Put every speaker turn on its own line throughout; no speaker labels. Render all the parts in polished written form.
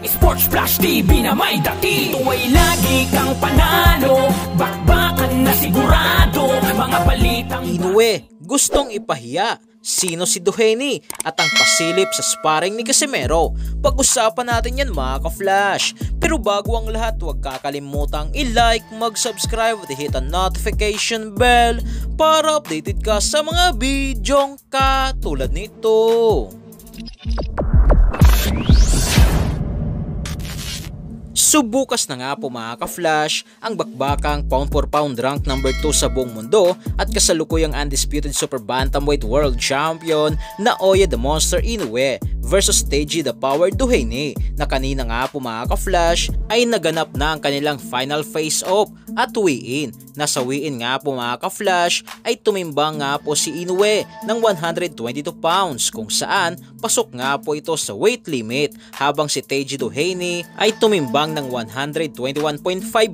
Sports Flash TV na may dati. Ito ay lagi kang panalo, bakbakan na sigurado, mga balitang
Inoue, gustong ipahiya. Sino si Duhaney at ang pasilip sa sparring ni Casimero? Pag-usapan natin yan mga ka-flash. Pero bago ang lahat, huwag kakalimutang i-like, mag-subscribe at hit ang notification bell para updated ka sa mga bidyong katulad nito. Subukas na nga po mga ka-flash ang bakbakang pound for pound rank number 2 sa buong mundo at kasalukuyang undisputed super bantamweight world champion na Naoya the Monster Inoue versus Teji the Power Duhaney na kanina nga po mga ka-flash ay naganap na ang kanilang final face-off at weigh-in. Nasa weigh-in nga po mga ka-flash ay tumimbang nga po si Inoue ng 122 pounds kung saan pasok nga po ito sa weight limit habang si Teji Duhaney ay tumimbang ng 121.5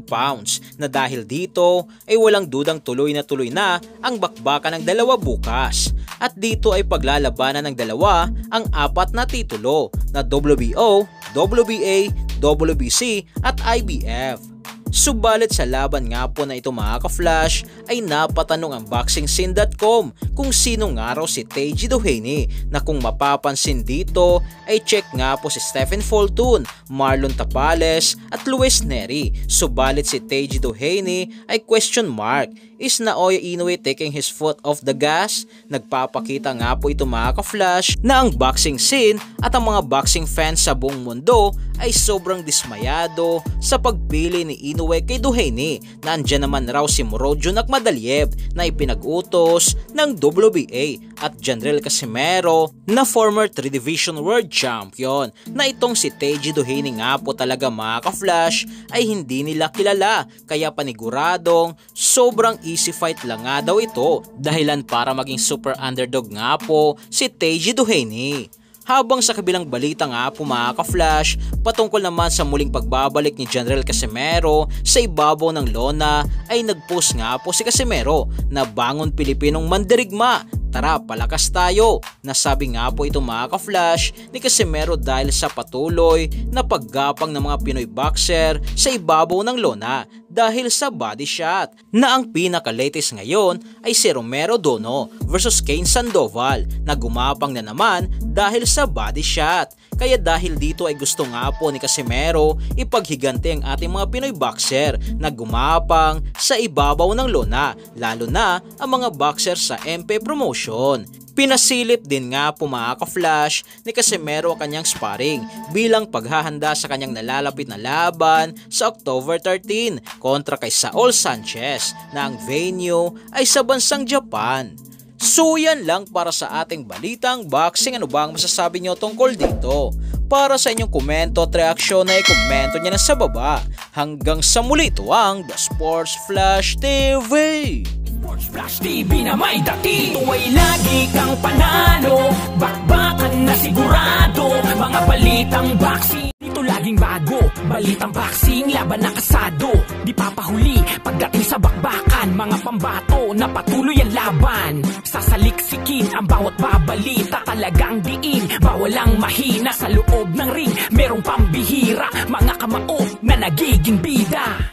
pounds na dahil dito ay walang dudang tuloy na ang bakbakan ng dalawa bukas. At dito ay paglalabanan ng dalawa ang apat na titulo na WBO, WBA, WBC at IBF. Subalit sa laban nga po na ito mga ka-flash ay napatanong ang BoxingScene.com kung sino nga raw si Teji Duhaney na kung mapapansin dito ay check nga po si Stephen Fulton, Marlon Tapales at Luis Nery. Subalit si Teji Duhaney ay question mark. Is Naoya Inoue taking his foot off the gas? Nagpapakita nga po ito mga ka-flash na ang boxing scene at ang mga boxing fans sa buong mundo ay sobrang dismayado sa pagpili ni Inoue kay Duhaney na andyan naman raw si Murodjon Akhmadaliev na ipinag-utos ng WBA at Janriel Casimero na former 3 Division World Champion na itong si Teji Duhaney nga po talaga mga ka-flash ay hindi nila kilala kaya paniguradong sobrang easy fight lang nga daw ito dahilan para maging super underdog nga po si Teji Duhaney. Habang sa kabilang balita nga po mga ka-flash, patungkol naman sa muling pagbabalik ni Janriel Casimero sa ibabaw ng lona ay nagpost nga po si Casimero na bangon Pilipinong mandirigma. Tara, palakas tayo. Nasabi nga po ito mga ka-flash ni Casimero dahil sa patuloy na paggapang ng mga Pinoy boxer sa ibabaw ng lona dahil sa body shot na ang pinaka-latest ngayon ay si Romero Dono versus Kane Sandoval na gumapang na naman dahil sa body shot. Kaya dahil dito ay gusto nga po ni Casimero ipaghigante ang ating mga Pinoy boxer na gumapang sa ibabaw ng lona, lalo na ang mga boxer sa MP Promotion. Pinasilip din nga po mga ka-flash ni Casimero ang kanyang sparring bilang paghahanda sa kanyang nalalapit na laban sa October 13 kontra kay Saul Sanchez na ang venue ay sa bansang Japan. So yan lang para sa ating balitang boxing. Ano ba ang masasabi nyo tungkol dito? Para sa inyong komento at reaksyon ay komento nyo na sa baba. Hanggang sa muli, ito ang The Sports Flash TV.
Sports Flash TV na may dati. Ito ay lagi kang panalo, bakbakan na sigurado, mga balitang boxing. Dito laging bago, balitang boxing, laban na kasado. Di papahuli pagdating sa bakbakan, mga pambato na patuloy ang laban. Sasaliksikin ang bawat babalita, talagang diin, bawal ang mahina sa loob ng ring. Merong pambihira, mga kamao na nagiging bida.